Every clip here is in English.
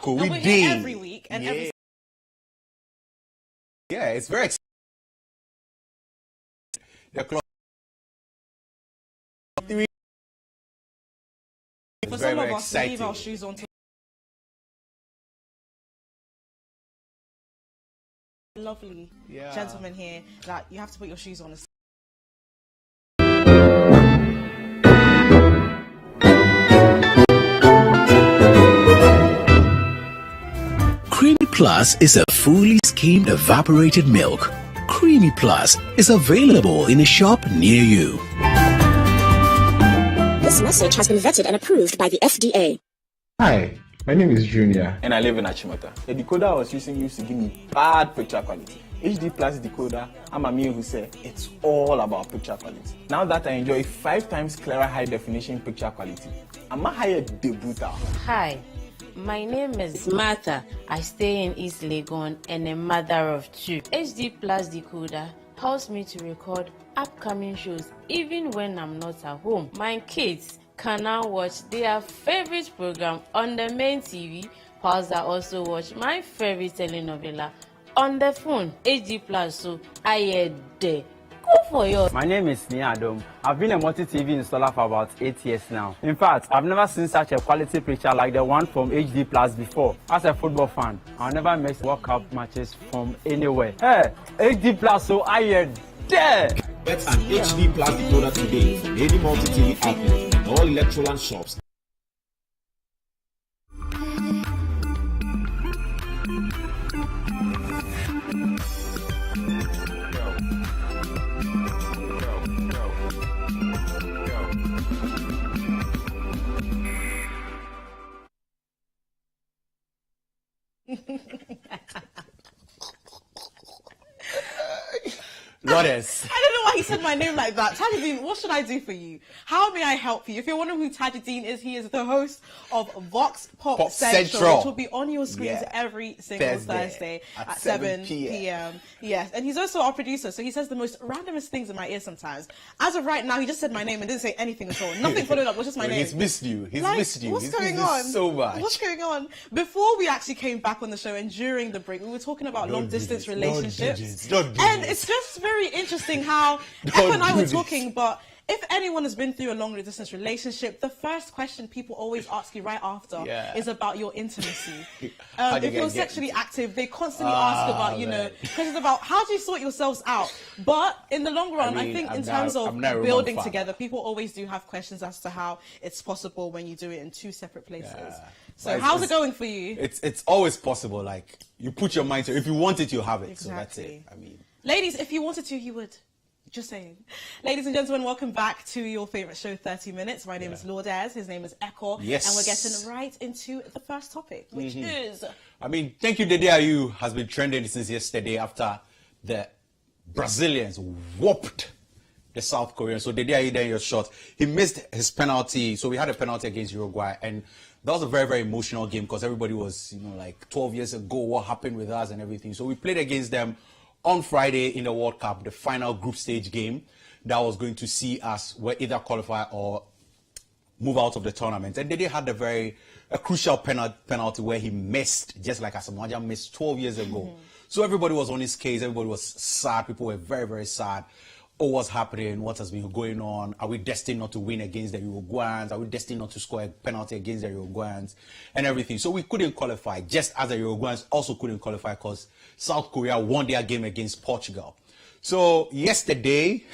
Cool. We're here every week and every. Yeah, it's very exciting. For some of us, we leave our shoes on. Lovely gentleman here that you have to put your shoes on. Creamy Plus is a fully skimmed evaporated milk. Creamy Plus is available in a shop near you. This message has been vetted and approved by the FDA. Hi, my name is Junior. And I live in Achimota. The decoder I was using used to give me bad picture quality. HD Plus decoder, I'm a man who said it's all about picture quality. Now that I enjoy 5 times clearer high definition picture quality, I'm a higher debuter. Hi, my name is Martha. I stay in East Legon and a mother of 2. HD Plus decoder helps me to record upcoming shows even when I'm not at home. My kids can now watch their favorite program on the main TV, whilst I also watch my favorite telenovela on the phone. HD Plus, so I had there. Go for yours. My name is Nia Adam. I've been a multi-TV installer for about 8 years now. In fact, I've never seen such a quality picture like the one from HD Plus before. As a football fan, I'll never miss World Cup matches from anywhere. Hey, HD Plus, so I had there. Get an HD Plus decoder today from any multi-TV outlet and all Electroland shops. Goddess. I don't know why he said my name like that. Tajudeen, what should I do for you? How may I help you? If you're wondering who Tajudeen is, he is the host of Vox Pop Central, which will be on your screens every single Thursday at 7 p.m. Yes, and he's also our producer, so he says the most randomest things in my ear sometimes. As of right now, he just said my name and didn't say anything at all. Nothing followed up, was just my name. He's missed you. He's missed you. What's going on? So much. What's going on? Before we actually came back on the show and during the break, we were talking about long-distance relationships. And it's just very interesting how Echo and I were talking, but if anyone has been through a long distance relationship, the first question people always ask you right after is about your intimacy. If you're sexually active, they constantly ask about, questions about how do you sort yourselves out. But in the long run, I think in terms of building together, people always do have questions as to how it's possible when you do it in 2 separate places. So how's it going for you? It's always possible. Like, you put your mind to it. If you want it, you have it. Exactly. So that's it. I mean, ladies, if you wanted to, you would. Just saying. Ladies and gentlemen, welcome back to your favorite show, 30 Minutes. My name is Lourdes. His name is Echo. Yes. And we're getting right into the first topic, which is... I mean, Thank You Dede Ayew has been trending since yesterday after the Brazilians whooped the South Koreans. So Dede Ayew, then you're shot. He missed his penalty. So we had a penalty against Uruguay. And that was a very, very emotional game because everybody was, like 12 years ago, what happened with us and everything. So we played against them on Friday in the World Cup, the final group stage game that was going to see us either qualify or move out of the tournament. And they had a crucial penalty where he missed, just like Asamoah Gyan missed 12 years ago. So everybody was on his case. Everybody was sad. People were very, very sad. Oh, what's happening? What has been going on? Are we destined not to win against the Uruguayans? Are we destined not to score a penalty against the Uruguayans? And everything. So we couldn't qualify, just as the Uruguayans also couldn't qualify because South Korea won their game against Portugal. So yesterday,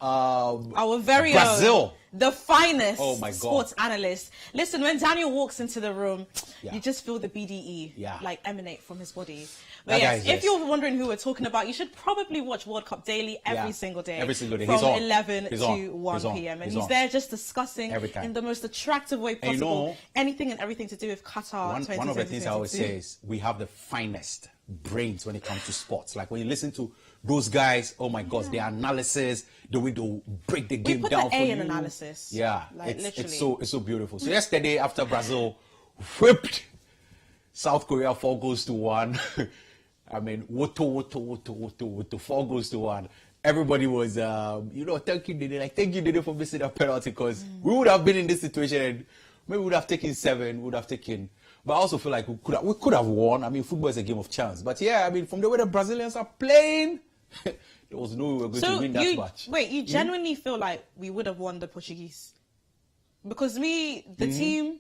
our very Brazil. own, the finest Oh my God. sports analyst. Listen, when Daniel walks into the room, Yeah. you just feel the BDE Yeah. like emanate from his body. That But guy yes, is if just- you're wondering who we're talking about, you should probably watch World Cup Daily every Yeah. single day. Every single day. From He's on. 11 He's to on. 1 He's on. p.m. And He's he's on. there just discussing Every time. in the most attractive way And you possible know, anything and everything to do with Qatar one of the things I always 2022. say is we have the finest brains when it comes to sports. Like when you listen to those guys, oh my gosh, their analysis, the way they break the game put down the for A you. in analysis. Yeah, Like, it's literally. so beautiful. So yesterday after Brazil whipped South Korea 4-1. I mean, woto, 4-1. Everybody was, thank you, Dede. Like, thank you, Dede, for missing that penalty because we would have been in this situation and maybe we would have taken 7, would have taken. But I also feel like we could have won. I mean, football is a game of chance. But yeah, I mean, from the way the Brazilians are playing, there was no way we were going to win that match. Wait, you genuinely feel like we would have won the Portuguese? Because the team,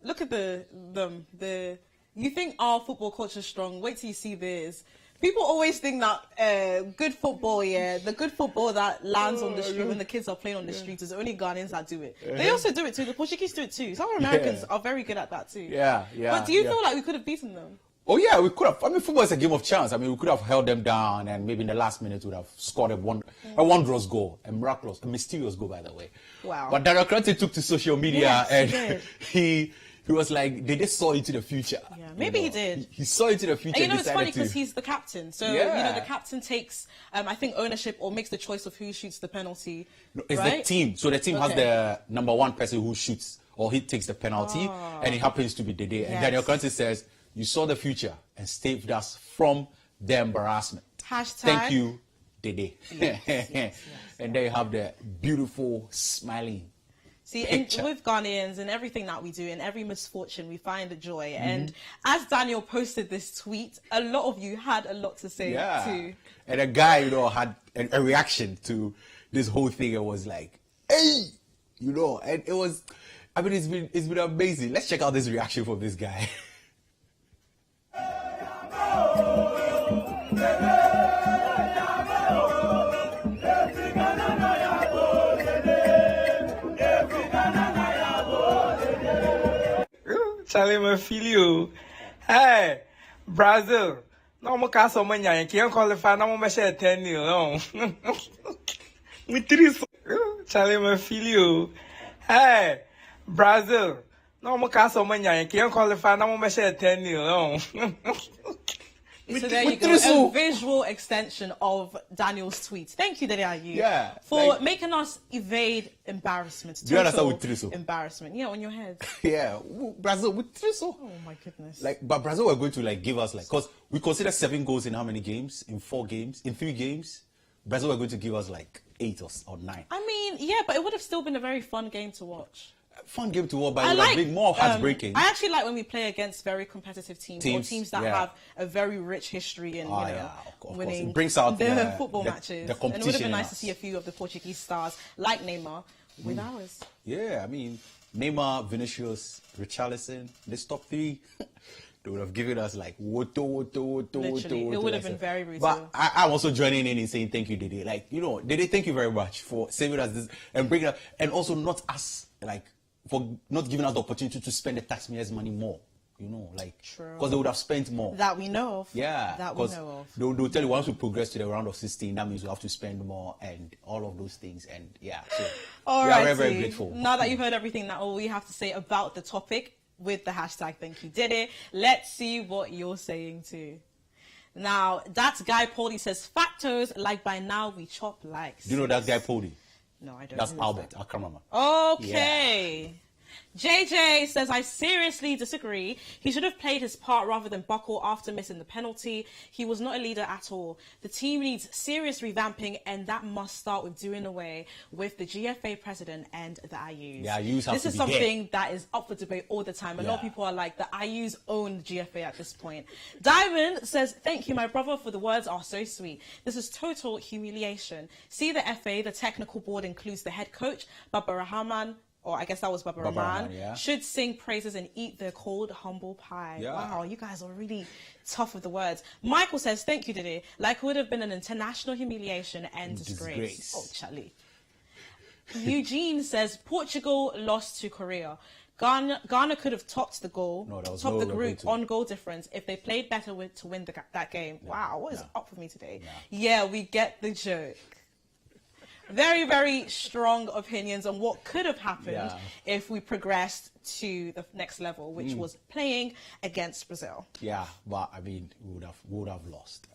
look at the. You think our football culture is strong? Wait till you see theirs. People always think that good football, the good football that lands on the street when the kids are playing on the streets is only Ghanaians that do it. They also do it too. The Portuguese do it too. Some Americans are very good at that too. Yeah. But do you feel like we could have beaten them? Oh yeah, we could have. I mean, football is a game of chance. I mean, we could have held them down, and maybe in the last minute would have scored a wondrous goal, a miraculous, a mysterious goal, by the way. Wow. But Daniel Krante took to social media Yes, he and did. he was like, they just saw into the future. Yeah, maybe he did. He saw into the future. And it's decided funny to- because he's the captain. So, Yeah. the captain takes, I think, ownership or makes the choice of who shoots the penalty. No, it's right? the team. So the team has Okay. the number one person who shoots or he takes the penalty, and it happens to be Dede. And Yes. Daniel Krante says, you saw the future and saved us from the embarrassment. Hashtag. Thank you, Dede. Yes. And there you have the beautiful, smiling. See, Picture. with Ghanaians and everything that we do, in every misfortune, we find the joy. And as Daniel posted this tweet, a lot of you had a lot to say too. And a guy, had a reaction to this whole thing and was like, hey, and it was, I mean, it's been amazing. Let's check out this reaction from this guy. Charlie, my filho. Hey, Brazil. Não me caso amanhã. Quem qualify não me share 10-0, não. Muito triste. Charlie, my filho. Hey, Brazil. Não me caso amanhã. Quem qualify não me share 10-0, não. So there you go, a visual extension of Daniel's tweet. Thank you, Dede Ayew, for making us evade embarrassment. Do you understand Total with Triso? embarrassment. Yeah, on your head. Yeah, Brazil with Triso. Oh my goodness. But Brazil were going to give us because we consider 7 goals in how many games? In 4 games? In 3 games? Brazil were going to give us 8 or 9. I mean, yeah, but it would have still been a very fun game to watch. Fun game to watch, but it would have been more heartbreaking. I actually like when we play against very competitive teams or teams that yeah. have a very rich history in of winning it brings out the football matches. The competition. And it would have been in nice us. to see a few of the Portuguese stars like Neymar with ours. Yeah, I mean, Neymar, Vinicius, Richarlison, this top 3, they would have given us woto. Literally, it would have been very brutal. But I'm also joining in saying thank you, Dede. Dede, thank you very much for saving us this and bringing us, and also not us, for not giving us the opportunity to spend the taxpayers' money more. True. Because they would have spent more. That we know of. Yeah, that we know of. They'll tell you once we progress to the round of 16, that means we have to spend more and all of those things. And so All we are right, very, very grateful. Now that you've heard everything that all we have to say about the topic with the hashtag Thank You Dede, let's see what you're saying too. Now, that guy Paulie says factos like by now we chop likes. Do you know that guy Paulie? No, I don't. That's Albert Akamama. Okay. Yeah. JJ says, I seriously disagree. He should have played his part rather than buckle after missing the penalty. He was not a leader at all. The team needs serious revamping, and that must start with doing away with the GFA president and the IUs. The IUs have this to is be something that is up for debate all the time. A lot of people are like, the IUs own the GFA at this point. Diamond says, thank you, my brother, for the words are so sweet. This is total humiliation. See the FA, the technical board includes the head coach, Baba Rahman, or I guess that was Baba Rahman, should sing praises and eat their cold, humble pie. Yeah. Wow, you guys are really tough with the words. Michael says, thank you, Dede. Like it would have been an international humiliation and disgrace. Oh, Charlie. Eugene says Portugal lost to Korea. Ghana could have topped the group on goal difference if they played better to win that game. Yeah. Wow, what is up with me today? Yeah, we get the joke. Very, very strong opinions on what could have happened if we progressed to the next level, which was playing against Brazil. Yeah, but I mean, we would have lost.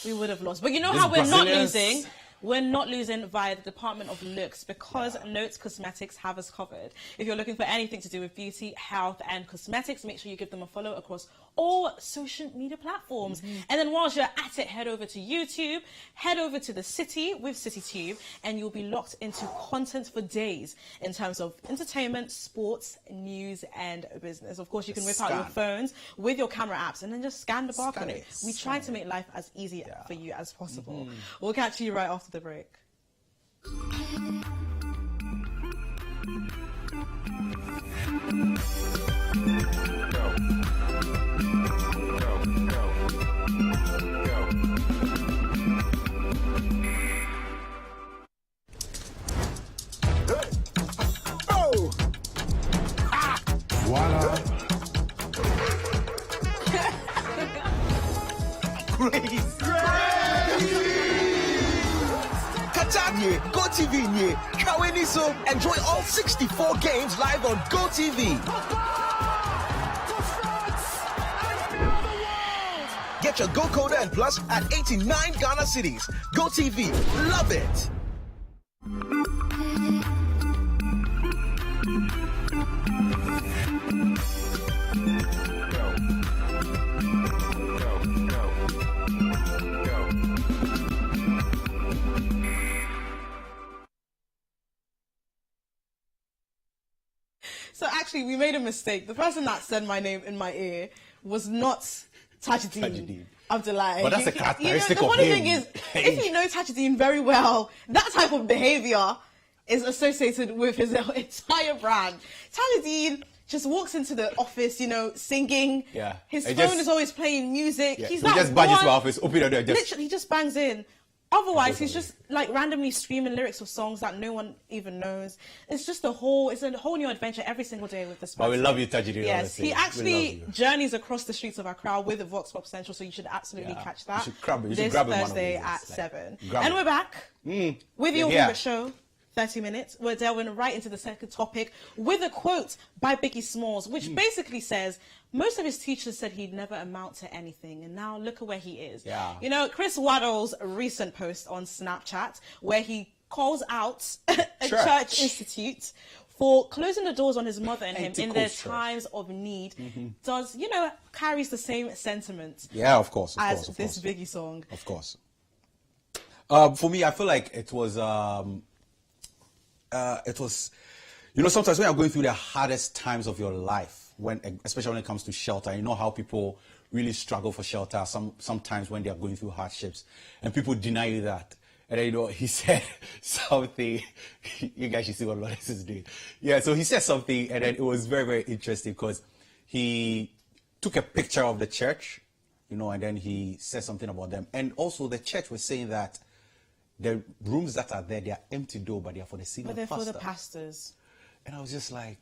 We would have lost. But you know how we're not losing? We're not losing via the Department of Looks because Notes Cosmetics have us covered. If you're looking for anything to do with beauty, health, and cosmetics, make sure you give them a follow across all social media platforms. And then whilst you're at it, head over to YouTube, head over to the City with CityTube, and you'll be locked into content for days in terms of entertainment, sports, news, and business. Of course, you can whip out your phones with your camera apps and then just scan the barcode. We try to make life as easy for you as possible. We'll catch you right after the break. Voila. Katanye, GoTV nye, Kaweni so enjoy all 64 games live on GoTV. Get your GoCoder and Plus at 89 Ghana cities. GoTV, love it. So actually, we made a mistake. The person that said my name in my ear was not Tajuddin Abdullahi. But that's a characteristic the of funny him. thing is, if you know Tajuddin very well, that type of behavior is associated with his entire brand. Tajuddin just walks into the office, you know, singing. Yeah. His phone is always playing music. Yeah. He's So he just badges to office, open the door, literally, he just bangs in. Otherwise, he's just like randomly streaming lyrics of songs that no one even knows. It's a whole new adventure every single day with this person. But we love you, Tajuddin. Yes, honestly. he actually journeys across the streets of Accra with the Vox Pop Central, so you should absolutely catch that. You should this grab him Thursday one at of these, 7. grab And it. we're back with your Yeah. favorite show. 30 minutes. We're delving right into the second topic with a quote by Biggie Smalls, which basically says, most of his teachers said he'd never amount to anything, and now look at where he is. Yeah. You know, Chris Waddle's recent post on Snapchat, where he calls out a church institute for closing the doors on his mother and him in their times of need, carries the same sentiment. Yeah, of course. As this Biggie song. Of course. For me, I feel like it was, sometimes when you're going through the hardest times of your life, especially when it comes to shelter, you know how people really struggle for shelter sometimes when they are going through hardships, and people deny you that. And then, he said something, you guys should see what Lawrence is doing. Yeah, so he said something, and then it was very, very interesting because he took a picture of the church, and then he said something about them. And also the church was saying that the rooms that are there, they are empty though, but they are for the senior pastors. But they're for the pastors. And I was just like,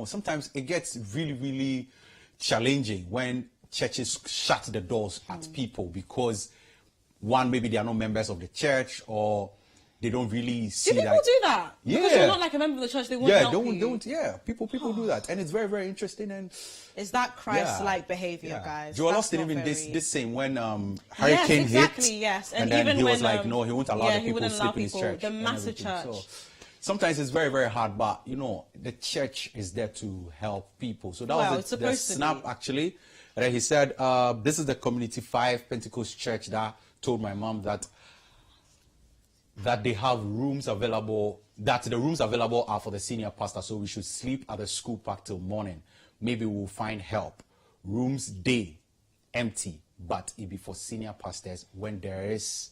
sometimes it gets really, really challenging when churches shut the doors at people because, one, maybe they are not members of the church, or they don't really see that. Do people do that? Yeah. Because you're not like a member of the church, they won't help you. People do that. And it's very, very interesting. And is that Christ-like behavior, guys? Joel Austin even this same when hurricane hit. Yes. And then even he was like, no, he won't allow the people to sleep in his church. The massive church. So, sometimes it's very, very hard, but the church is there to help people. So that was the snap actually. And then he said, this is the Community 5 Pentecost Church that told my mom that they have rooms available, that the rooms available are for the senior pastor, so we should sleep at the school park till morning. Maybe we'll find help. Rooms day empty, but it be for senior pastors when there is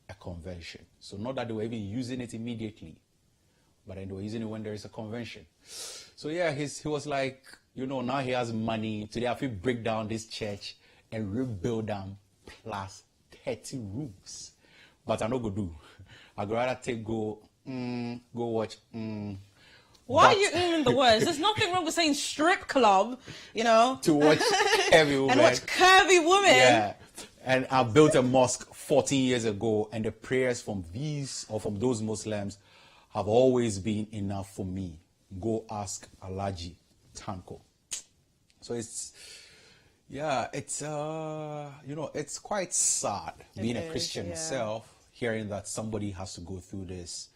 a convention. So not that they were even using it immediately, but then they were using it when there is a convention. So yeah, he was like, now he has money. Today I feel break down this church and rebuild them plus 30 rooms. But I'm not going to do. I'd rather go watch watch. Why are you in the words? There's nothing wrong with saying strip club, you know. To watch curvy women. And watch curvy women. Yeah. And I built a mosque 14 years ago, and the prayers from these or from those Muslims have always been enough for me. Go ask Alhaji Tanko. So it's it's quite sad being a Christian myself, hearing that somebody has to go through this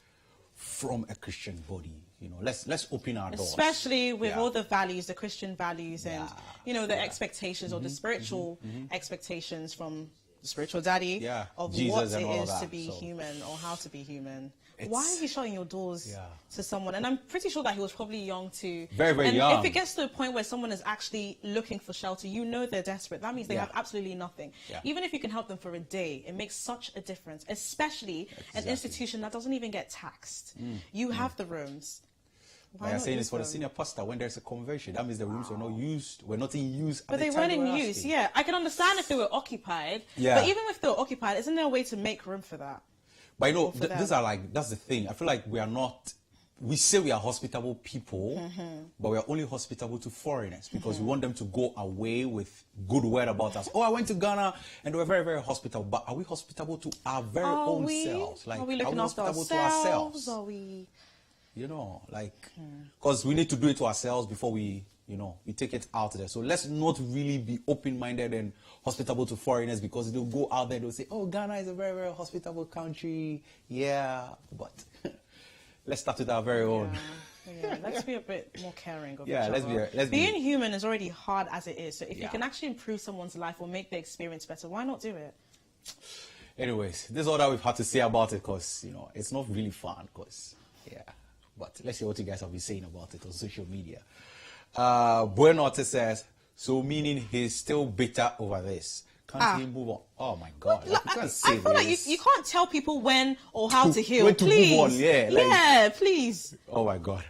from a Christian body. You know, let's open our doors. Especially with all the values, the Christian values, and the expectations or the spiritual expectations from the spiritual daddy of Jesus what and all it is that, to be human or how to be human. It's, why are you shutting your doors to someone? And I'm pretty sure that he was probably young too. Very, very and young. If it gets to a point where someone is actually looking for shelter, you know they're desperate. That means they have absolutely nothing. Yeah. Even if you can help them for a day, it makes such a difference, especially an institution that doesn't even get taxed. You have the rooms. Why I'm saying it's for the senior pastor when there's a conversion. That means the rooms were not in use. But they weren't in use, I can understand if they were occupied. Yeah. But even if they were occupied, isn't there a way to make room for that? But that's the thing. I feel like we say we are hospitable people, but we are only hospitable to foreigners because we want them to go away with good word about us. Oh, I went to Ghana and they were very, very hospitable. But are we hospitable to our very own selves? Like, are we looking after ourselves? Are we... You know, like, because we need to do it to ourselves before we take it out there. So let's not really be open-minded and hospitable to foreigners because they'll go out there and they'll say, oh, Ghana is a very, very hospitable country. Yeah, but let's start with our very own. Yeah, let's be a bit more caring of each let's other. Being human is already hard as it is. So if you can actually improve someone's life or make the experience better, why not do it? Anyways, this is all that we've had to say about it because, it's not really fun because, But let's see what you guys have been saying about it on social media. Buenote says, so meaning he's still bitter over this. Can't he move on? Oh my God. I feel like you can't tell people when or how to heal. Please. Move on. Please. Oh my God.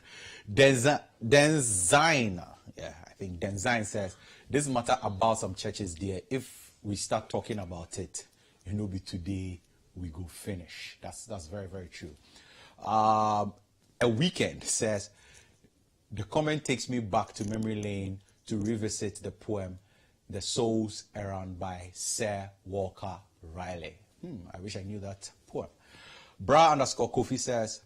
Denzine. I think Denzine says, this matter about some churches there, if we start talking about it, be today we go finish. That's very, very true. A Weekend says, the comment takes me back to memory lane to revisit the poem, The Soul's Errand by Sir Walter Raleigh. I wish I knew that poem. Bra_Kofi says,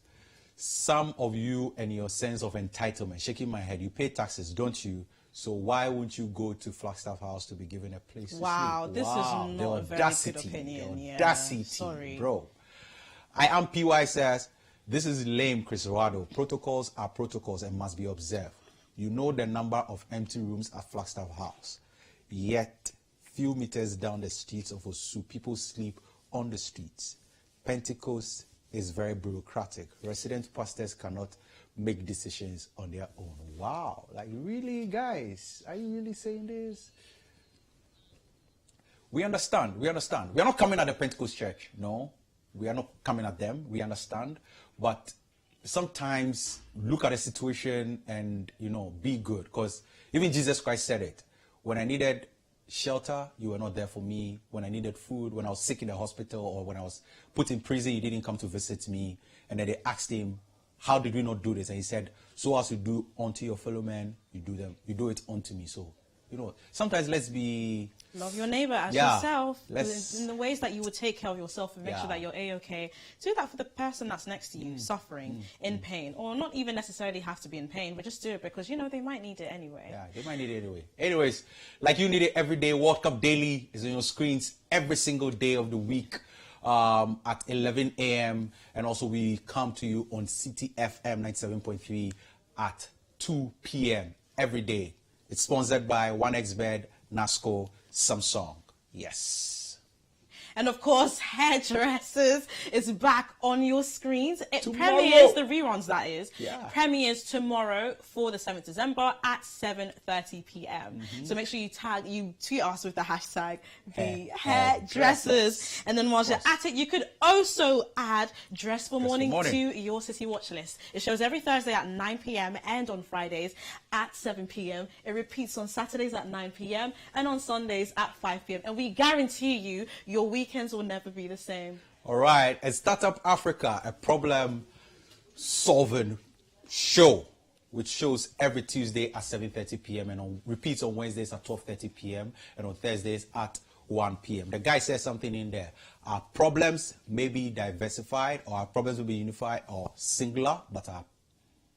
some of you and your sense of entitlement, shaking my head, you pay taxes, don't you? So why won't you go to Flagstaff House to be given a place to sleep? This is not a very good opinion. The audacity, sorry. Bro. I am PY says, this is lame, Chris Rado. Protocols are protocols and must be observed. You know the number of empty rooms at Flagstaff House. Yet, few meters down the streets of Osu, people sleep on the streets. Pentecost is very bureaucratic. Resident pastors cannot make decisions on their own. Wow. Like, really, guys? Are you really saying this? We understand. We are not coming at the Pentecost church. No. We are not coming at them. We understand. But sometimes look at the situation and, be good. Because even Jesus Christ said it. When I needed shelter, you were not there for me. When I needed food, when I was sick in the hospital, or when I was put in prison, you didn't come to visit me. And then they asked him, how did we not do this? And he said, so as you do unto your fellow men, you do it unto me. So, sometimes let's be... Love your neighbor as yourself in the ways that you would take care of yourself and make sure that you're A-okay. Do that for the person that's next to you, suffering, in pain, or not even necessarily have to be in pain, but just do it because, they might need it anyway. Yeah, they might need it anyway. Anyways, like you need it every day, World Cup Daily is on your screens every single day of the week at 11 a.m. And also we come to you on CTFM 97.3 at 2 p.m. every day. It's sponsored by 1xBed, NASCO, Samsung. Yes. And of course, Hairdressers is back on your screens. It premieres, the reruns that is, premieres tomorrow for the 7th December at 7:30 p.m. So make sure you tweet us with the hashtag the Hairdressers. And then whilst you're at it, you could also add Dress for Morning to your City watch list. It shows every Thursday at 9 p.m. and on Fridays at 7 p.m. It repeats on Saturdays at 9 p.m. and on Sundays at 5 p.m. And we guarantee you, your weekends will never be the same. All right. At Startup Africa, a problem solving show, which shows every Tuesday at 7:30 p.m. and repeats on Wednesdays at 12:30 p.m. and on Thursdays at 1 p.m. The guy says something in there. Our problems may be diversified, or our problems will be unified or singular, but our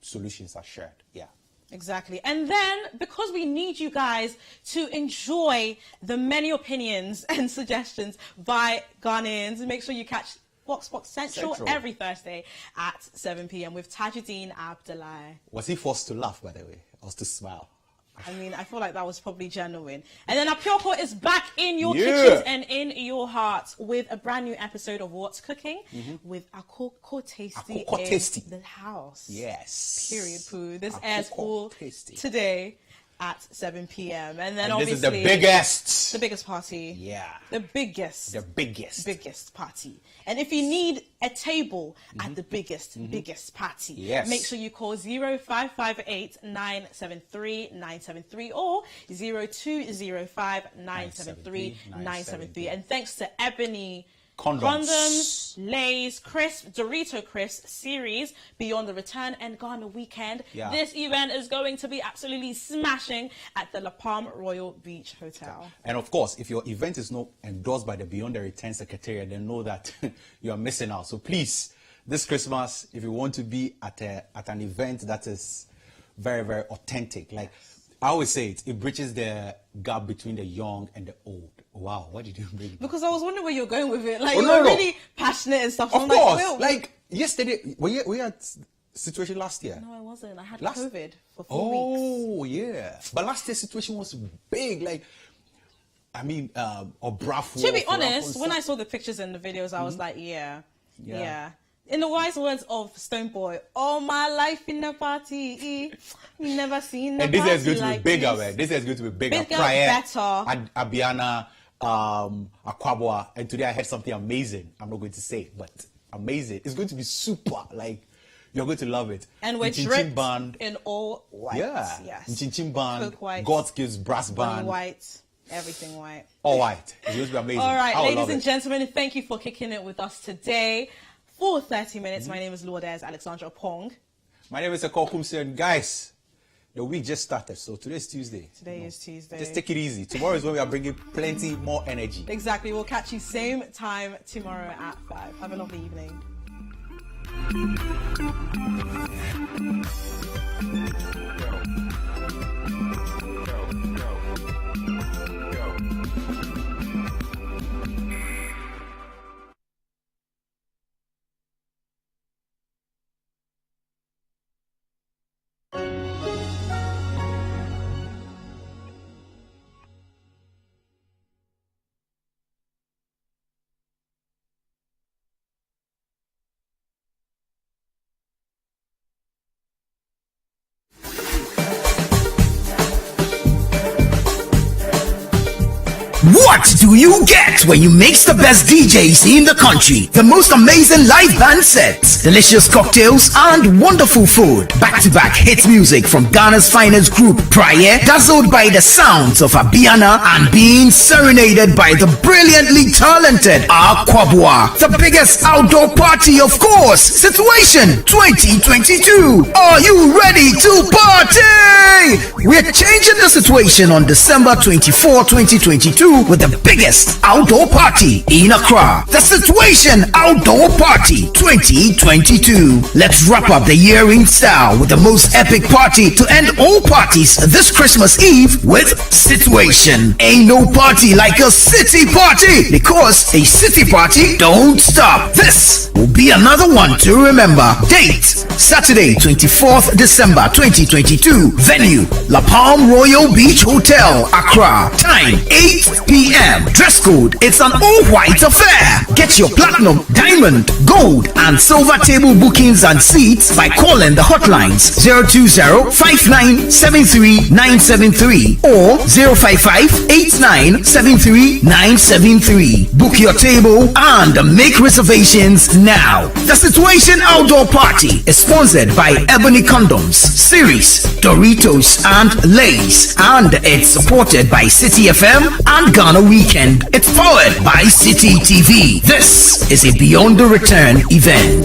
solutions are shared. Yeah. Exactly. And then, because we need you guys to enjoy the many opinions and suggestions by Ghanaians, make sure you catch Vox Central every Thursday at 7 p.m. with Tajuddin Abdullah. Was he forced to laugh, by the way, or to smile? I mean, I feel like that was probably genuine. And then Apioko is back in your kitchens and in your hearts with a brand new episode of What's Cooking with Akoko Tasty in the house. Yes. Period, poo. This airs all today at 7 p.m. And then obviously... this is the biggest. The biggest party. Yeah. The biggest. The biggest. Biggest party. And if you need a table at the biggest party, make sure you call 0558 973 973 or 0205 973 973. And thanks to Ebony Condoms, Lay's Crisp, Dorito Crisp series Beyond the Return and Ghana Weekend. This event is going to be absolutely smashing at the La Palm Royal Beach Hotel. And of course, if your event is not endorsed by the Beyond the Return Secretariat, then know that you are missing out. So please, this Christmas, if you want to be at an event that is very, very authentic, like I always say, it bridges the gap between the young and the old. Wow, what did you bring? Because I was wondering where you're going with it. Like, you're really passionate and stuff. Of course. Like, yesterday, were you at situation last year? No, I wasn't. I had COVID for 4 weeks. Oh, yeah. But last year's situation was big. Like, I mean, to be honest, when I saw the pictures and the videos, I was like, yeah. In the wise words of Stonebwoy, all my life in the party, you never seen the party. And this is going to like be bigger, this. man. This is going to be bigger. Bigger, better. Abiana, Akwaboah, and today I heard something amazing. I'm not going to say it, but amazing. It's going to be super. Like, you're going to love it. And we're dripped in all white. Yeah. Yes. Nchin Band, white. God's Gives Brass Band. White. Everything white. All white. It's going to be amazing. All right, ladies and gentlemen, thank you for kicking it with us today. For 30 minutes, my name is Lourdes Alexandra Pong. My name is Akol Kumsi, and guys, the week just started, so today's Tuesday. Today is Tuesday. Just take it easy. Tomorrow is when we are bringing plenty more energy. Exactly. We'll catch you same time tomorrow at 5. Have a lovely evening. What do you get when you mix the best DJs in the country, the most amazing live band sets, delicious cocktails, and wonderful food? Back-to-back hit music from Ghana's finest group, Prayer, dazzled by the sounds of Abiana and being serenaded by the brilliantly talented Akwaboah. The biggest outdoor party, of course, Situation 2022. Are you ready to party? We're changing the situation on December 24, 2022 with the biggest outdoor party in Accra. The Situation Outdoor Party 2022. Let's wrap up the year in style with the most epic party to end all parties this Christmas Eve with Situation. Ain't no party like a city party, because a city party don't stop. This will be another one to remember. Date Saturday 24th December 2022. Venue La Palm Royal Beach Hotel, Accra. Time 8 p.m. Dress code, it's an all-white affair. Get your platinum, diamond, gold, and silver table bookings and seats by calling the hotlines 020-5973-973 or 055-8973-973. Book your table and make reservations now. The Situation Outdoor Party is sponsored by Ebony Condoms, Series, Doritos, and Lay's, and it's supported by City FM and Ghana Weekend. It's powered by City TV. This is a Beyond the Return event.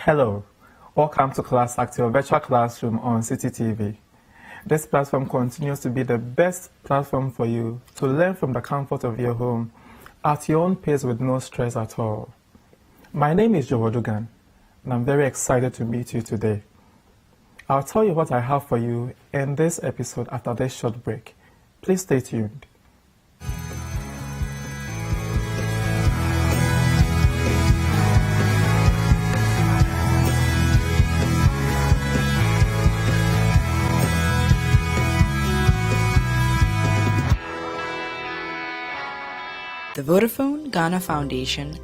Hello, welcome to Class Act, your virtual classroom on City TV. This platform continues to be the best platform for you to learn from the comfort of your home at your own pace with no stress at all. My name is Joe Dugan, and I'm very excited to meet you today. I'll tell you what I have for you in this episode after this short break. Please stay tuned. The Vodafone Ghana Foundation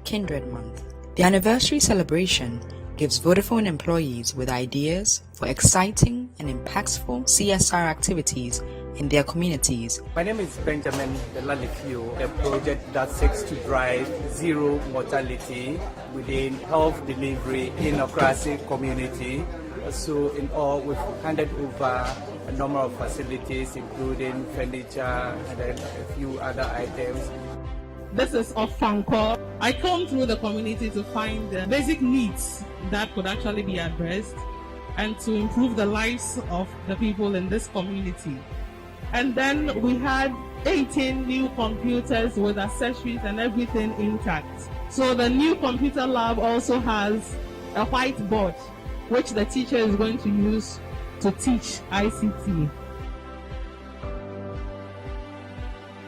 #Kindred Month. The anniversary celebration gives Vodafone employees with ideas for exciting and impactful CSR activities in their communities. My name is Benjamin Delalifio, a project that seeks to drive zero mortality within health delivery in Okrasi community. So in all, we've handed over a number of facilities, including furniture and then a few other items. This is Ofanko. I come through the community to find the basic needs that could actually be addressed and to improve the lives of the people in this community. And then we had 18 new computers with accessories and everything intact. So the new computer lab also has a whiteboard, which the teacher is going to use to teach ICT.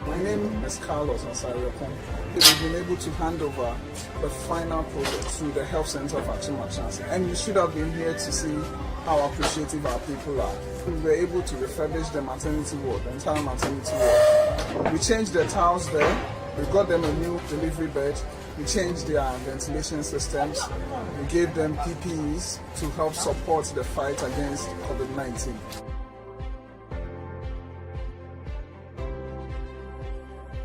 My name is Carlos Ansariokon. We've been able to hand over the final project to the Health Center of Achimachans, and you should have been here to see how appreciative our people are. We were able to refurbish the maternity ward, the entire maternity ward. We changed the towels there, we got them a new delivery bed, we changed their ventilation systems, we gave them PPEs to help support the fight against COVID-19.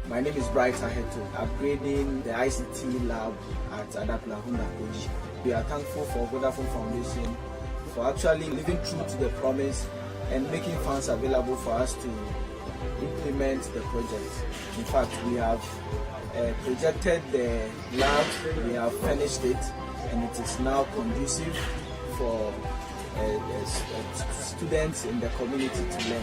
My name is Bright Aheto, upgrading the ICT lab at Adapla Honda Koji. We are thankful for Vodafone Foundation for actually living true to the promise and making funds available for us to implement the project. In fact, we have projected the lab, we have finished it, and it is now conducive for students in the community to learn.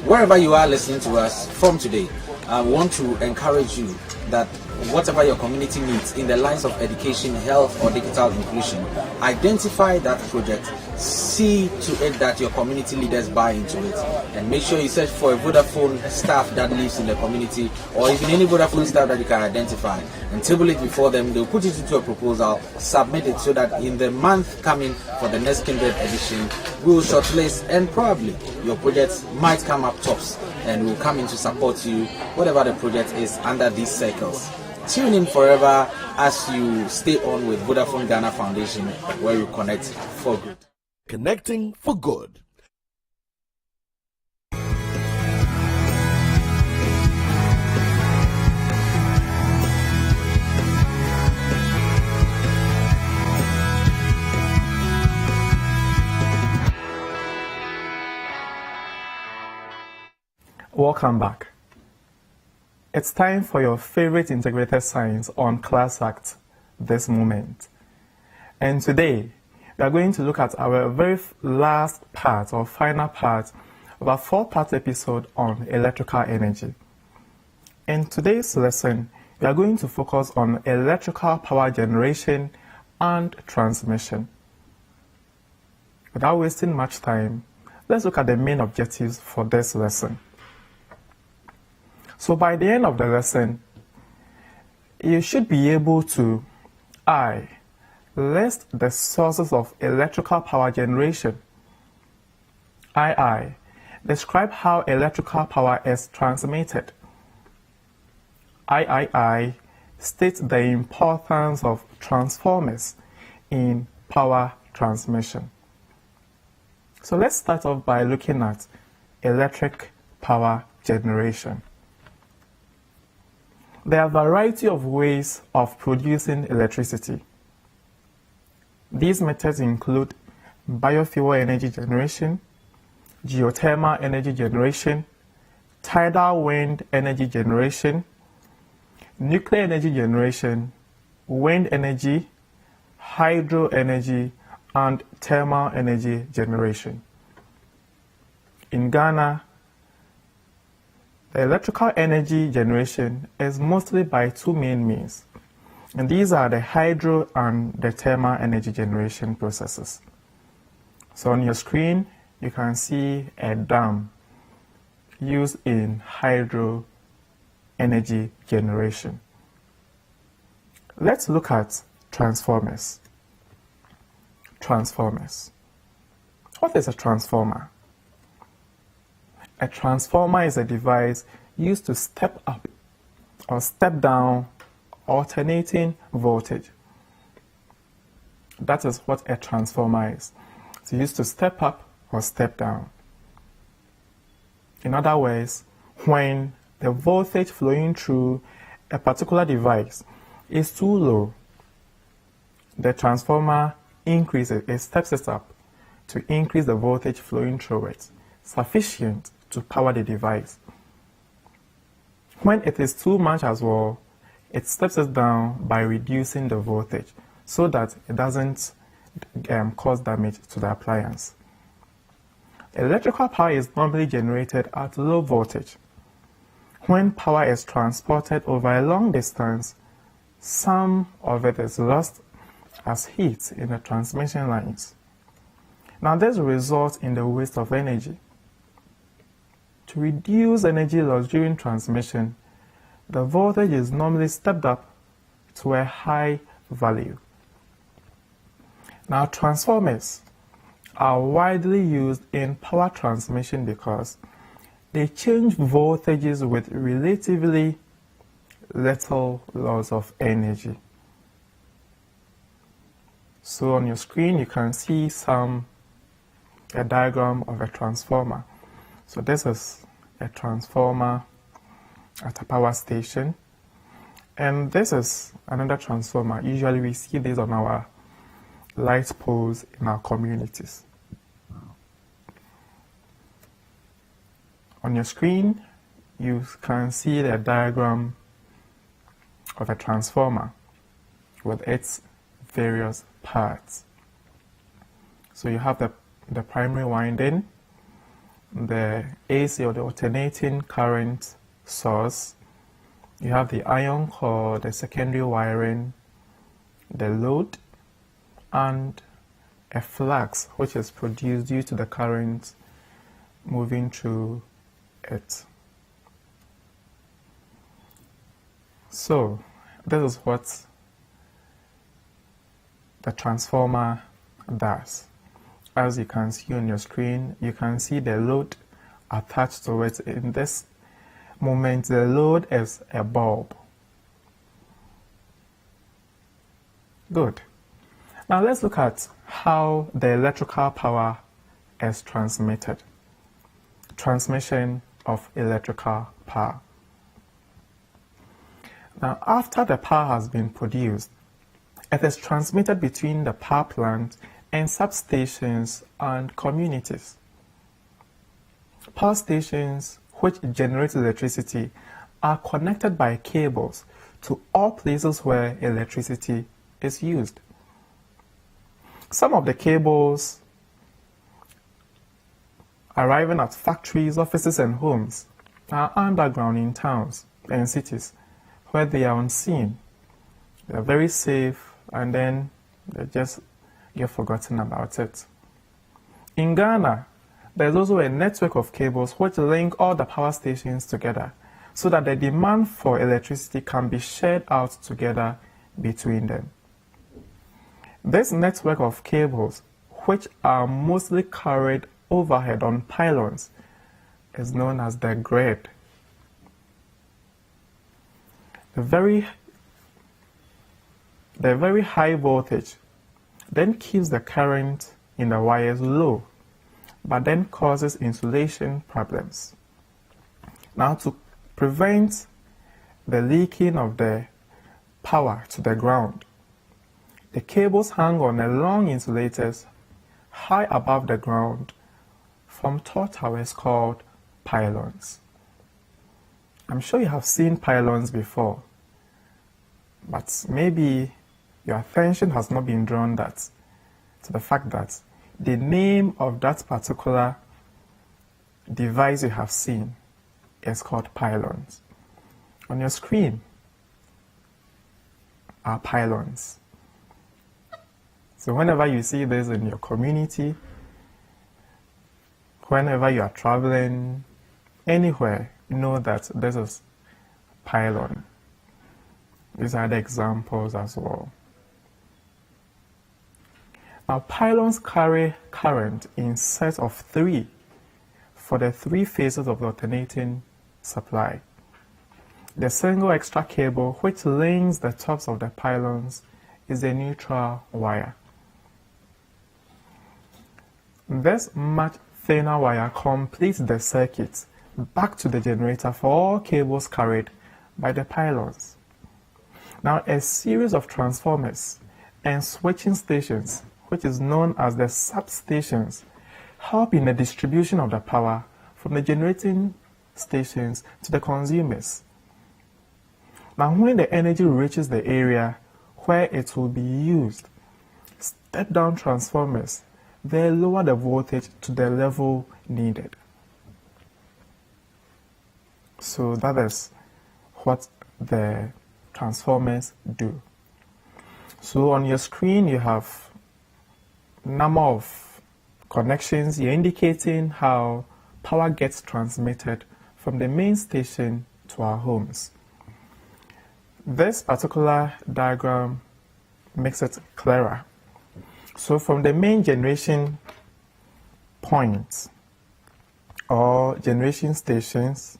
Wherever you are listening to us from today, I want to encourage you that whatever your community needs in the lines of education, health, or digital inclusion, identify that project, see to it that your community leaders buy into it, and make sure you search for a Vodafone staff that lives in the community, or even any Vodafone staff that you can identify, and table it before them. They'll put it into a proposal, submit it, so that in the month coming for the next Kindred edition, we'll shortlist, and probably your project might come up tops, and we'll come in to support you, whatever the project is under these circles. Tune in forever as you stay on with Vodafone Ghana Foundation, where you connect for good. Connecting for good. Welcome back. It's time for your favorite integrated science on Class Act this moment. And today, we are going to look at our very last part or final part of our 4-part episode on electrical energy. In today's lesson, we are going to focus on electrical power generation and transmission. Without wasting much time, let's look at the main objectives for this lesson. So by the end of the lesson, you should be able to list the sources of electrical power generation. Describe how electrical power is transmitted. State the importance of transformers in power transmission. So let's start off by looking at electric power generation. There are a variety of ways of producing electricity. These methods include biofuel energy generation, geothermal energy generation, tidal wind energy generation, nuclear energy generation, wind energy, hydro energy, and thermal energy generation. In Ghana, the electrical energy generation is mostly by two main means, and these are the hydro and the thermal energy generation processes. So on your screen, you can see a dam used in hydro energy generation. Let's look at transformers. Transformers. What is a transformer? A transformer is a device used to step up or step down alternating voltage. That is what a transformer is. It's used to step up or step down. In other words, when the voltage flowing through a particular device is too low, the transformer increases, it steps it up to increase the voltage flowing through it, sufficient to power the device. When it is too much as well, it steps it down by reducing the voltage so that it doesn't cause damage to the appliance. Electrical power is normally generated at low voltage. When power is transported over a long distance, some of it is lost as heat in the transmission lines. Now this results in the waste of energy. To reduce energy loss during transmission, the voltage is normally stepped up to a high value. Now transformers are widely used in power transmission because they change voltages with relatively little loss of energy. So on your screen you can see a diagram of a transformer. So this is a transformer at a power station, and this is another transformer. Usually we see this on our light poles in our communities. On your screen you can see the diagram of a transformer with its various parts. So you have the primary winding, the AC or the alternating current source, you have the iron core, the secondary wiring, the load, and a flux which is produced due to the current moving through it. So this is what the transformer does. As you can see on your screen, you can see the load attached to it. In this moment, the load is a bulb. Good. Now let's look at how the electrical power is transmitted. Transmission of electrical power. Now after the power has been produced, it is transmitted between the power plant and substations and communities. Power stations which generate electricity are connected by cables to all places where electricity is used. Some of the cables arriving at factories, offices, and homes are underground in towns and cities where they are unseen. They are very safe, and then they just get forgotten about it. In Ghana, there's also a network of cables which link all the power stations together so that the demand for electricity can be shared out together between them. This network of cables, which are mostly carried overhead on pylons, is known as the grid. The very high voltage then keeps the current in the wires low, but then causes insulation problems. Now, to prevent the leaking of the power to the ground, the cables hang on a long insulators high above the ground from tall towers called pylons. I'm sure you have seen pylons before, but maybe your attention has not been drawn to the fact that the name of that particular device you have seen is called pylons. On your screen are pylons. So whenever you see this in your community, whenever you are traveling, anywhere, know that this is pylon. These are the examples as well. Now, pylons carry current in sets of 3 for the 3 phases of the alternating supply. The single extra cable which links the tops of the pylons is a neutral wire. This much thinner wire completes the circuit back to the generator for all cables carried by the pylons. Now, a series of transformers and switching stations, which is known as the substations, help in the distribution of the power from the generating stations to the consumers. Now, when the energy reaches the area where it will be used, step-down transformers, they lower the voltage to the level needed. So that is what the transformers do. So on your screen you have number of connections here indicating how power gets transmitted from the main station to our homes. This particular diagram makes it clearer. So from the main generation points or generation stations,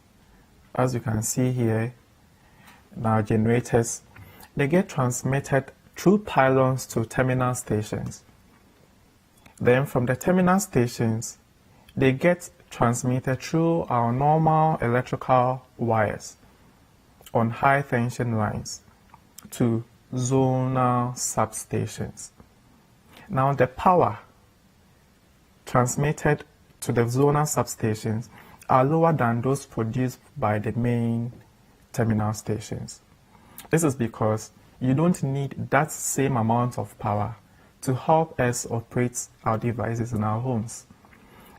as you can see here, now generators, they get transmitted through pylons to terminal stations. Then from the terminal stations, they get transmitted through our normal electrical wires on high tension lines to zonal substations. Now the power transmitted to the zonal substations are lower than those produced by the main terminal stations. This is because you don't need that same amount of power to help us operate our devices in our homes.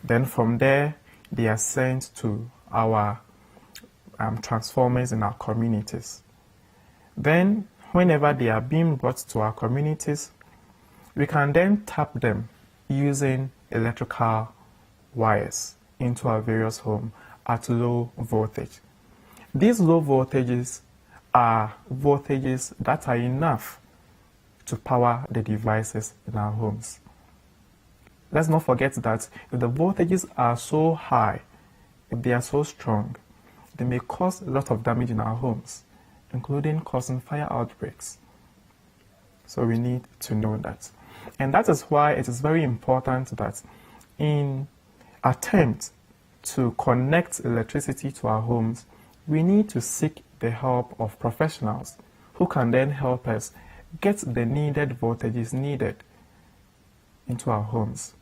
Then from there, they are sent to our transformers in our communities. Then, whenever they are being brought to our communities, we can then tap them using electrical wires into our various homes at low voltage. These low voltages are voltages that are enough to power the devices in our homes. Let's not forget that if the voltages are so high, if they are so strong, they may cause a lot of damage in our homes, including causing fire outbreaks. So we need to know that. And that is why it is very important that in attempt to connect electricity to our homes, we need to seek the help of professionals who can then help us get the needed voltages needed into our homes.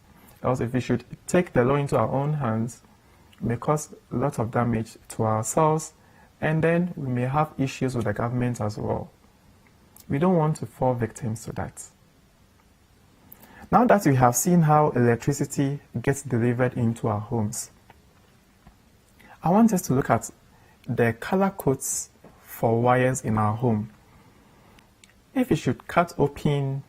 Else, if we should take the law into our own hands, it may cause a lot of damage to ourselves, and then we may have issues with the government as well. We don't want to fall victims to that. Now that we have seen how electricity gets delivered into our homes, I want us to look at the color codes for wires in our home. If you should cut open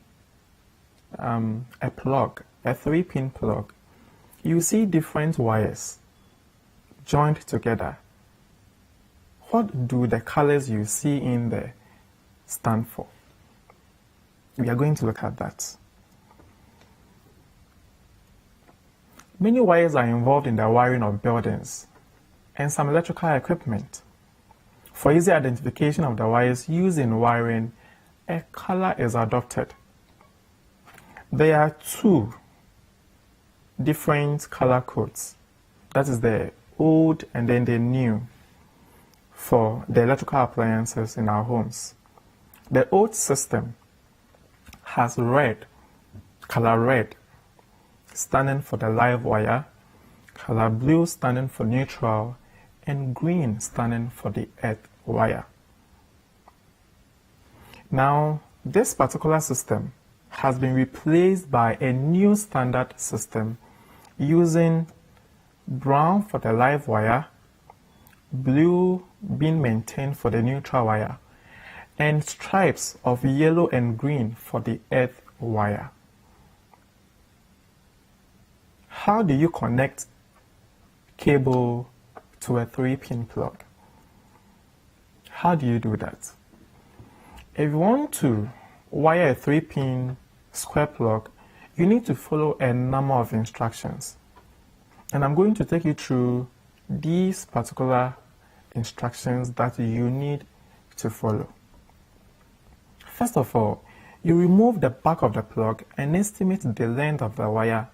a plug, a 3-pin plug, you see different wires joined together. What do the colors you see in there stand for? We are going to look at that. Many wires are involved in the wiring of buildings and some electrical equipment. For easy identification of the wires used in wiring, a color is adopted. There are 2 different color codes. That is the old and then the new for the electrical appliances in our homes. The old system has red, color red, standing for the live wire, color blue standing for neutral, and green standing for the earth wire. Now, This particular system has been replaced by a new standard system using brown for the live wire, blue being maintained for the neutral wire, and stripes of yellow and green for the earth wire. How do you connect cable to a 3-pin plug? How do you do that? If you want to wire a 3-pin square plug, you need to follow a number of instructions. And I'm going to take you through these particular instructions that you need to follow. First of all, you remove the back of the plug and estimate the length of the wire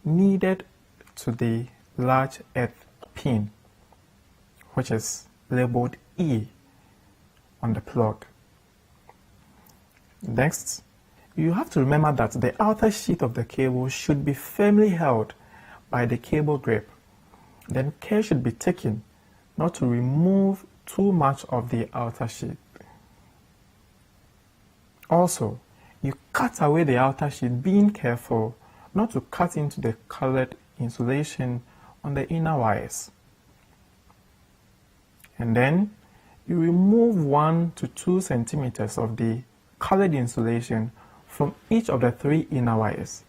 needed to the large earth pin, which is labeled E on the plug. Next, you have to remember that the outer sheet of the cable should be firmly held by the cable grip. Then care should be taken not to remove too much of the outer sheet. Also, you cut away the outer sheet, being careful not to cut into the colored insulation on the inner wires. And then you remove 1 to 2 centimeters of the colored insulation from each of the 3 inner wires.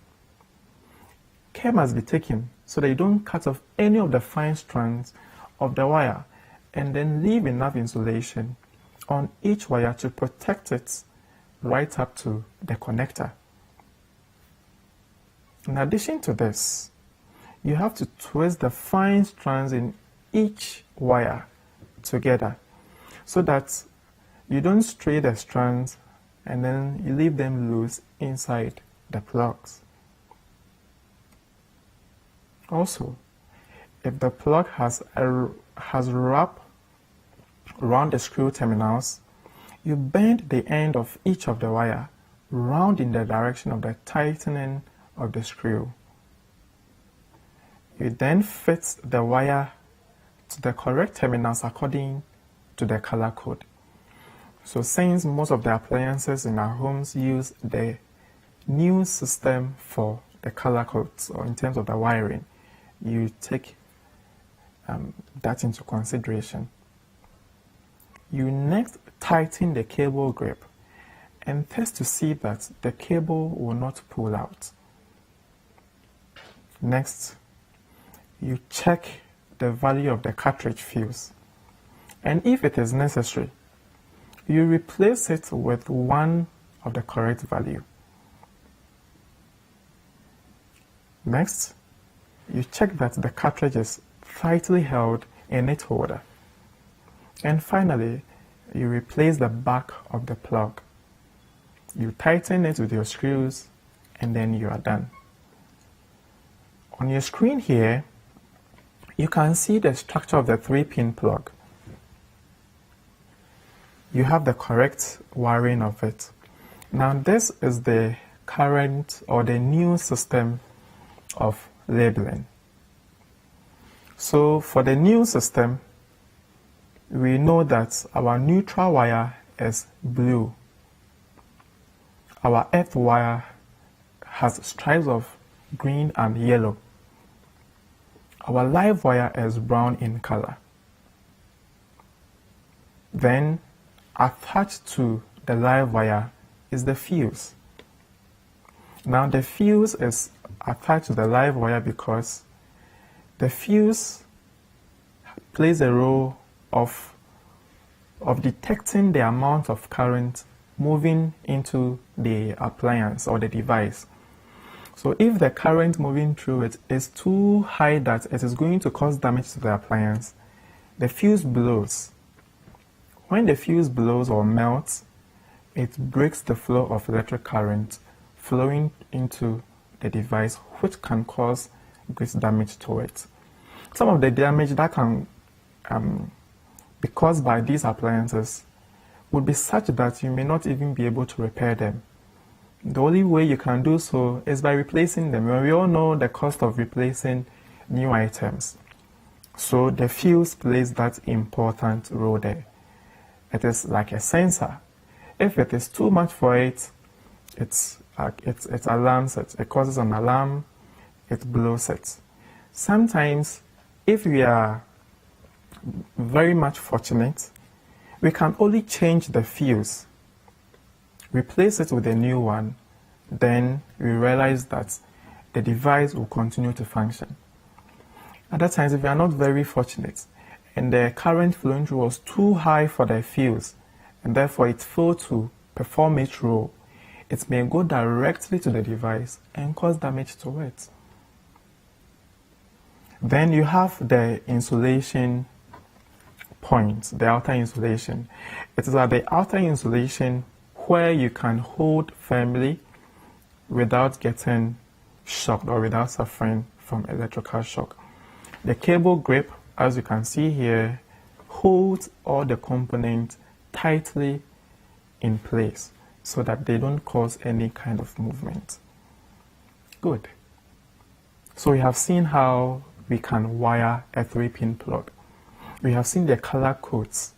Care must be taken so that you don't cut off any of the fine strands of the wire, and then leave enough insulation on each wire to protect it right up to the connector. In addition to this, you have to twist the fine strands in each wire together so that you don't stray the strands and then you leave them loose inside the plugs. Also, if the plug has wrap around the screw terminals, you bend the end of each of the wire round in the direction of the tightening of the screw. You then fit the wire to the correct terminals according to the color code. So since most of the appliances in our homes use the new system for the color codes, or in terms of the wiring, you take that into consideration. You next tighten the cable grip and test to see that the cable will not pull out. Next, you check the value of the cartridge fuse, and if it is necessary, you replace it with one of the correct value. Next, you check that the cartridge is tightly held in its holder. And finally, you replace the back of the plug. You tighten it with your screws, and then you are done. On your screen here, you can see the structure of the 3-pin plug. You have the correct wiring of it. Now this is the current or the new system of labeling. So for the new system, we know that our neutral wire is blue. Our earth wire has stripes of green and yellow. Our live wire is brown in color. Then attached to the live wire is the fuse. Now the fuse is attached to the live wire because the fuse plays a role of detecting the amount of current moving into the appliance or the device. So if the current moving through it is too high that it is going to cause damage to the appliance, the fuse blows. When the fuse blows or melts, it breaks the flow of electric current flowing into the device, which can cause great damage to it. Some of the damage that can be caused by these appliances would be such that you may not even be able to repair them. The only way you can do so is by replacing them. We all know the cost of replacing new items. So the fuse plays that important role there. It is like a sensor. If it is too much for it, it alarms it. It causes an alarm, it blows it. Sometimes, if we are very much fortunate, we can only change the fuse, replace it with a new one, then we realize that the device will continue to function. Other times, if we are not very fortunate and the current flowing through was too high for the fuse and therefore it failed to perform its role, it may go directly to the device and cause damage to it. Then you have the insulation point, the outer insulation. It is at the outer insulation where you can hold firmly without getting shocked or without suffering from electrical shock. The cable grip, as you can see here, holds all the components tightly in place so that they don't cause any kind of movement. Good. So we have seen how we can wire a 3-pin plug. We have seen the color codes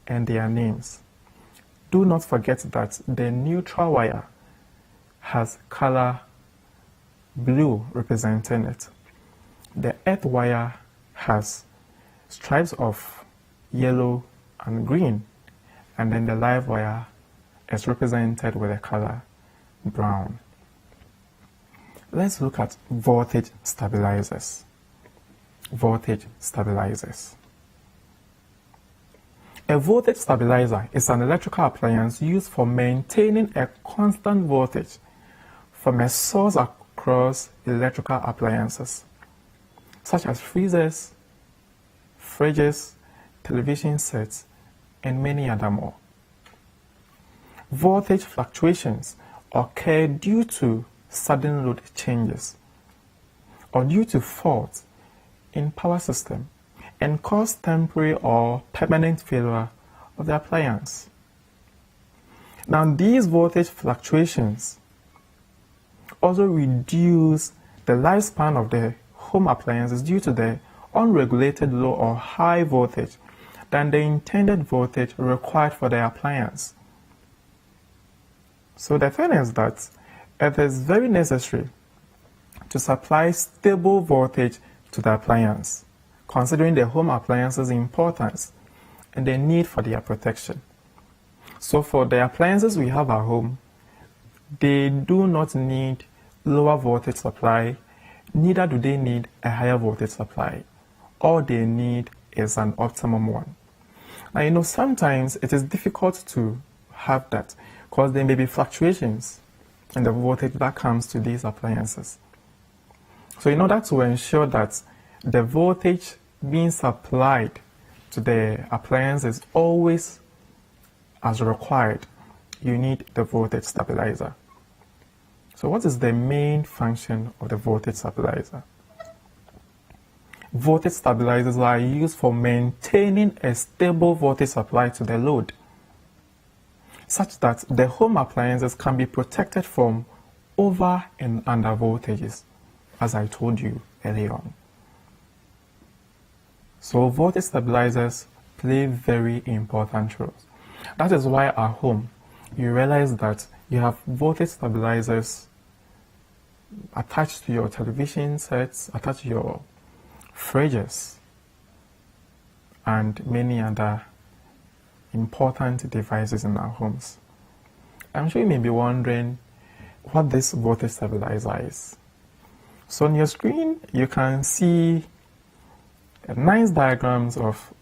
and their names. Do not forget that the neutral wire has color blue representing it. The earth wire has stripes of yellow and green, and then the live wire is represented with the color brown. Let's look at voltage stabilizers. Voltage stabilizers. A voltage stabilizer is an electrical appliance used for maintaining a constant voltage from a source across electrical appliances, such as freezers, fridges, television sets, and many other more. Voltage fluctuations occur due to sudden load changes or due to faults in power system and cause temporary or permanent failure of the appliance. Now, these voltage fluctuations also reduce the lifespan of the home appliances due to the unregulated low or high voltage than the intended voltage required for the appliance. So the thing is that it is very necessary to supply stable voltage to the appliance, considering the home appliance's importance and the need for their protection. So for the appliances we have at home, they do not need lower voltage supply, neither do they need a higher voltage supply. All they need is an optimum one. Now, sometimes it is difficult to have that because there may be fluctuations in the voltage that comes to these appliances. So in order to ensure that the voltage being supplied to the appliance is always as required, you need the voltage stabilizer. So what is the main function of the voltage stabilizer? Voltage stabilizers are used for maintaining a stable voltage supply to the load, such that the home appliances can be protected from over and under voltages, as I told you earlier on. So voltage stabilizers play very important roles. That is why at home you realize that you have voltage stabilizers attached to your television sets, attached to your fridges, and many other important devices in our homes. I'm sure you may be wondering what this voltage stabilizer is. So on your screen, you can see nice diagrams of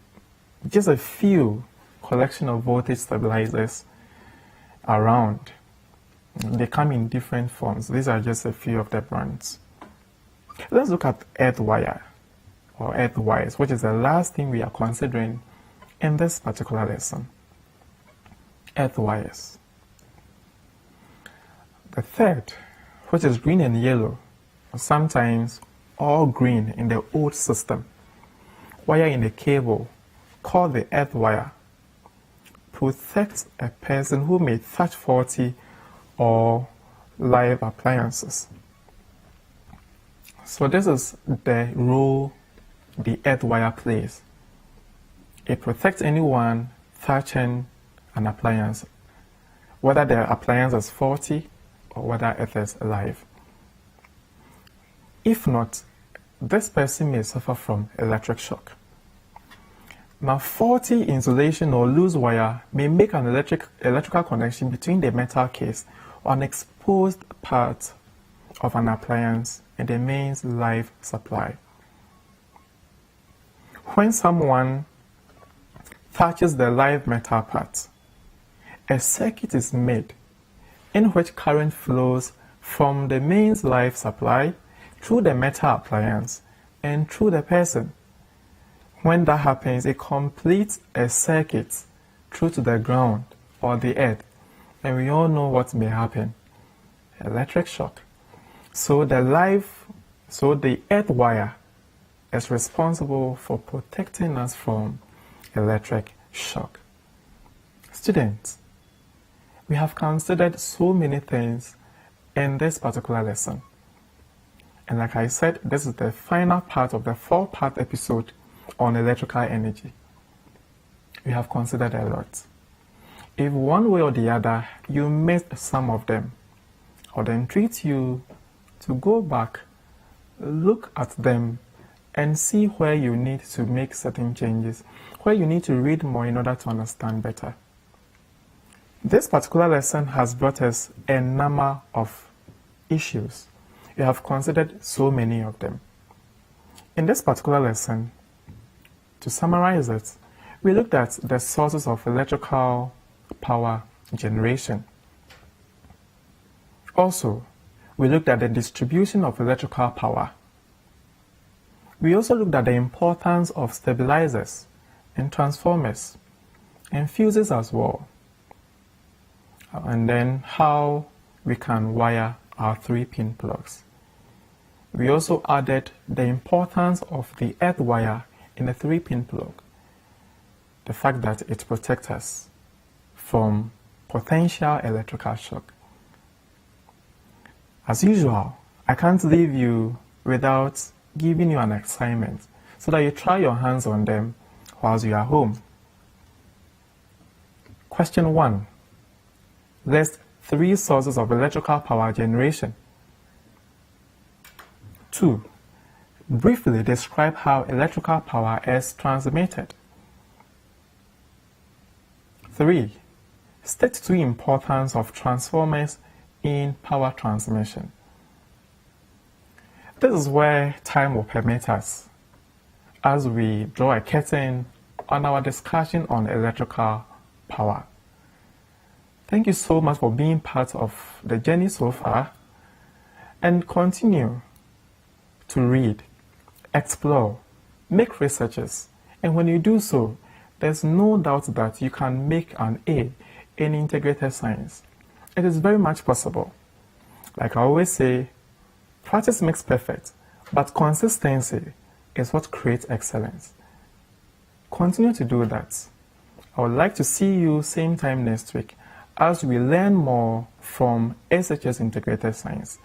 just a few collection of voltage stabilizers around. They come in different forms. These are just a few of the brands. Let's look at earth wire or earth wires, which is the last thing we are considering in this particular lesson. Earth wires. The third, which is green and yellow, or sometimes all green in the old system, wire in a cable called the earth wire, protects a person who may touch faulty or live appliances. So this is the role the earth wire plays. It protects anyone touching an appliance whether the appliance is faulty or whether it is live. If not, this person may suffer from electric shock. Now, faulty insulation or loose wire may make an electrical connection between the metal case or an exposed part of an appliance and the mains live supply. When someone touches the live metal part, a circuit is made in which current flows from the mains live supply through the metal appliance and through the person. When that happens, it completes a circuit through to the ground or the earth, and we all know what may happen: electric shock. So the earth wire is responsible for protecting us from electric shock. Students, we have considered so many things in this particular lesson. And like I said, this is the final part of the 4-part episode on electrical energy. We have considered a lot. If one way or the other you missed some of them, I would entreat you to go back, look at them, and see where you need to make certain changes, where you need to read more in order to understand better. This particular lesson has brought us a number of issues. We have considered so many of them. In this particular lesson, to summarize it, we looked at the sources of electrical power generation. Also, we looked at the distribution of electrical power. We also looked at the importance of stabilizers and transformers and fuses as well. And then how we can wire our 3-pin plugs. We also added the importance of the earth wire in a 3-pin plug. The fact that it protects us from potential electrical shock. As usual, I can't leave you without giving you an assignment so that you try your hands on them whilst you are home. Question 1. List 3 sources of electrical power generation. 2. Briefly describe how electrical power is transmitted. 3. State the importance of transformers in power transmission. This is where time will permit us as we draw a curtain on our discussion on electrical power. Thank you so much for being part of the journey so far, and continue to read, explore, make researches, and when you do so, there's no doubt that you can make an A in integrated science. It is very much possible. Like I always say, practice makes perfect, but consistency is what creates excellence. Continue to do that. I would like to see you same time next week as we learn more from SHS Integrated Science.